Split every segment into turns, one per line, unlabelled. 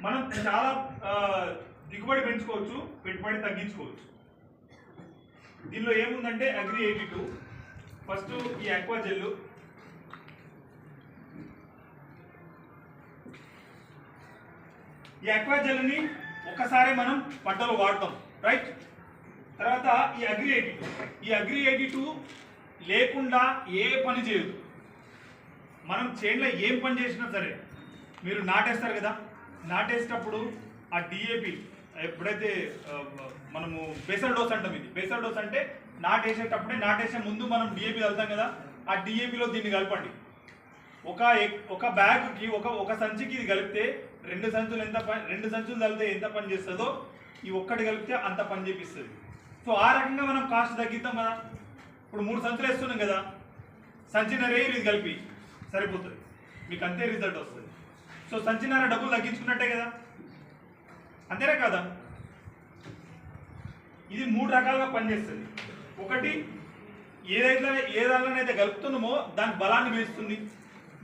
మనం చాలా దిగుబడి పెంచుకోవచ్చు, పెట్టుబడి తగ్గించుకోవచ్చు. దీనిలో ఏముందంటే అగ్రి 82 ఫస్ట్ ఈ ఆక్వా జెల్ ని ఒకసారి మనం పంటలో వాడతాం, రైట్. తర్వాత ఈ అగ్రి 82 లేకుండా ఏ పని చేయదు. మనం చేనులో ఏం పని చేసినా సరే, మీరు నాటేస్తారు కదా, నాటేసేటప్పుడు ఆ డిఏపి ఎప్పుడైతే మనము బేసల్ డోస్ అంటాం, ఇది బేసల్ డోస్ అంటే నాటేసేటప్పుడే, నాటేసే ముందు మనం డిఏపి కలుతాం కదా, ఆ డిఏపిలో దీన్ని కలపండి. ఒక బ్యాగ్కి ఒక సంచికి ఇది కలిపితే రెండు సంచులు కలిపితే ఎంత పని చేస్తుందో ఈ ఒక్కటి కలిపితే అంత పని చేపిస్తుంది. సో ఆ రకంగా మనం కాస్ట్ తగ్గిద్దాం కదా. ఇప్పుడు 3 సంచులు వేస్తున్నాం కదా, సంచిన్నర ఇది కలిపి సరిపోతుంది, మీకు అంతే రిజల్ట్ వస్తుంది. సో సంచిన్నర డబ్బులు తగ్గించుకున్నట్టే కదా, అంతేనా కదా. ఇది 3 రకాలుగా పనిచేస్తుంది. ఒకటి, ఏదాలనైతే కలుపుతున్నామో దాని బలాన్ని పెంచుతుంది.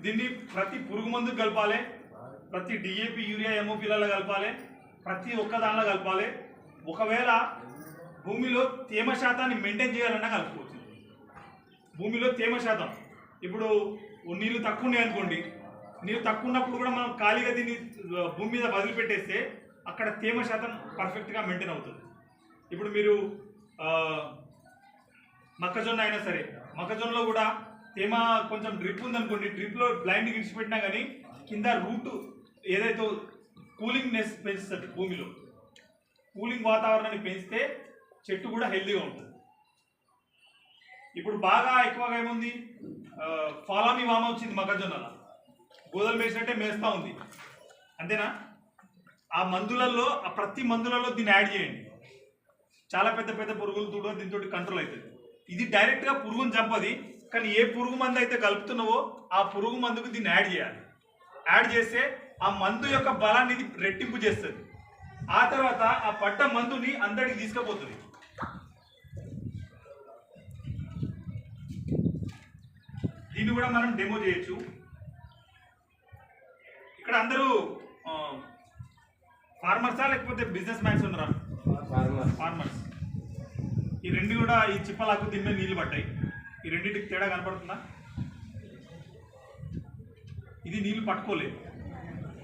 దీన్ని ప్రతి పురుగు మందు కలపాలి, ప్రతి డిఏపి యూరియా ఎంఓపీలలో కలపాలి, ప్రతి ఒక్క దానిలో కలపాలి. ఒకవేళ భూమిలో తేమ శాతాన్ని మెయింటైన్ చేయాలన్నా కలుపుకోవచ్చు. భూమిలో తేమ శాతం ఇప్పుడు నీళ్ళు తక్కువ ఉన్నాయి అనుకోండి, నీళ్ళు తక్కువ ఉన్నప్పుడు కూడా మనం ఖాళీగా దీన్ని భూమి మీద వదిలిపెట్టేస్తే అక్కడ తేమ శాతం పర్ఫెక్ట్గా మెయింటైన్ అవుతుంది. ఇప్పుడు మీరు మొక్కజొన్న అయినా సరే, మొక్కజొన్నలో కూడా తేమ కొంచెం డ్రిప్ ఉందనుకోండి, డ్రిప్లో బ్లైండ్ విడిచిపెట్టినా కానీ కింద రూట్ ఏదైతే కూలింగ్నెస్ పెంచుతుంది, భూమిలో కూలింగ్ వాతావరణాన్ని పెంచితే చెట్టు కూడా హెల్తీగా ఉంటుంది. ఇప్పుడు బాగా ఎక్కువగా ఏముంది, ఫాలామి వామ వచ్చింది మొక్కజొన్నలో, గోదలు వేసినట్టే మేస్తూ ఉంది, అంతేనా. ఆ మందులలో, ఆ ప్రతి మందులలో దీన్ని యాడ్ చేయండి. చాలా పెద్ద పెద్ద పురుగులతో దీంతో కంట్రోల్ అవుతుంది. ఇది డైరెక్ట్గా పురుగును చంపది, కానీ ఏ పురుగు మందు అయితే కలుపుతున్నావో ఆ పురుగు మందుకు దీన్ని యాడ్ చేయాలి. యాడ్ చేస్తే ఆ మందు యొక్క బలాన్ని ఇది రెట్టింపు చేస్తుంది. ఆ తర్వాత ఆ పడ్డ మందుని అందరికి తీసుకుపోతుంది. దీన్ని కూడా మనం డెమో చేయొచ్చు. ఇక్కడ అందరూ ఫార్మర్సా లేకపోతే బిజినెస్ మ్యాన్స్ ఉన్నారా? ఫార్మర్స్. ఈ రెండు కూడా ఈ చిప్పలాకు దీని మీద నీళ్ళు పడ్డాయి. ఈ రెండింటికి తేడా కనపడుతుందా? ఇది నీళ్లు పట్టుకోలేదు,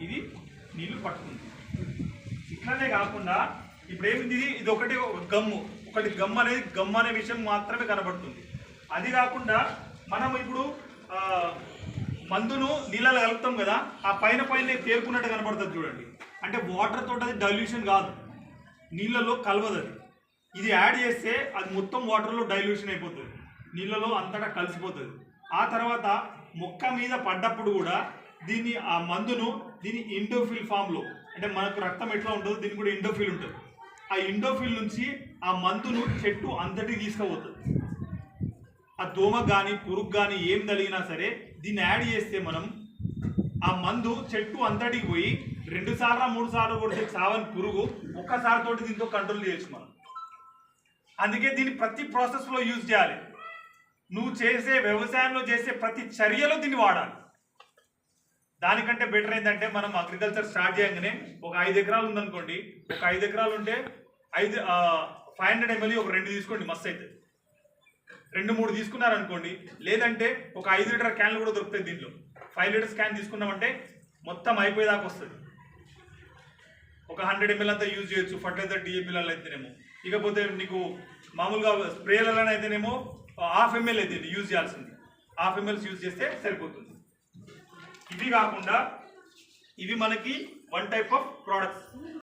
ఇది నీళ్లు పట్టుకుంది. ఇట్లానే కాకుండా ఇప్పుడు ఏమింది, ఇది ఒకటి గమ్ అనేది గమ్ అనే విషయం మాత్రమే కనబడుతుంది. అది కాకుండా మనం ఇప్పుడు మందును నీళ్ళలో కలుపుతాం కదా, ఆ పైన తేరుకున్నట్టు కనబడుతుంది చూడండి. అంటే వాటర్ తోటి అది డైల్యూషన్ కాదు, నీళ్ళలో కలవదు అది. ఇది యాడ్ చేస్తే అది మొత్తం వాటర్లో డైల్యూషన్ అయిపోతుంది, నీళ్ళలో అంతటా కలిసిపోతుంది. ఆ తర్వాత మొక్క మీద పడ్డప్పుడు కూడా దీన్ని ఆ మందును దీని ఇండోఫిల్ ఫామ్లో, అంటే మనకు రక్తం ఎట్లా ఉంటుందో దీనికి కూడా ఇండోఫిల్ ఉంటుంది. ఆ ఇండోఫిల్ నుంచి ఆ మందును చెట్టు అంతటికి తీసుకుపోతుంది. ఆ దోమకు కానీ పురుగు కానీ ఏం తగిలినా సరే దీన్ని యాడ్ చేస్తే మనం ఆ మందు చెట్టు అంతటికి పోయి 2 సార్లు 3 సార్లు కొడితే చావని పురుగు ఒక్కసారి తోటి దీంతో కంట్రోల్ చేయొచ్చు మనం. అందుకే దీన్ని ప్రతి ప్రాసెస్లో యూజ్ చేయాలి. నువ్వు చేసే వ్యవసాయంలో చేసే ప్రతి చర్యలో దీన్ని వాడాలి. దానికంటే బెటర్ ఏంటంటే, మనం అగ్రికల్చర్ స్టార్ట్ చేయగానే ఒక 5 ఎకరాలు ఉందనుకోండి, ఒక 5 ఎకరాలు ఉంటే 500 ml ఒక 2 తీసుకోండి, మస్తు అవుతుంది. 2-3 తీసుకున్నారనుకోండి, లేదంటే ఒక 5 లీటర్ క్యాన్లు కూడా దొరుకుతాయి. దీంట్లో 5 లీటర్స్ క్యాన్ తీసుకున్నామంటే మొత్తం అయిపోయేదాకా వస్తుంది. ఒక 100 ml అంతా యూజ్ చేయొచ్చు ఫర్టిలైజర్ డిఏపీలలో అయితేనేమో. ఇకపోతే నీకు మామూలుగా స్ప్రేలలో అయితేనేమో 1/2 ml అయితే యూజ్ చేయాల్సింది, 1/2 ml యూజ్ చేస్తే సరిపోతుంది. ఇవి కాకుండా ఇవి మనకి 1 టైప్ ఆఫ్ ప్రోడక్ట్స్.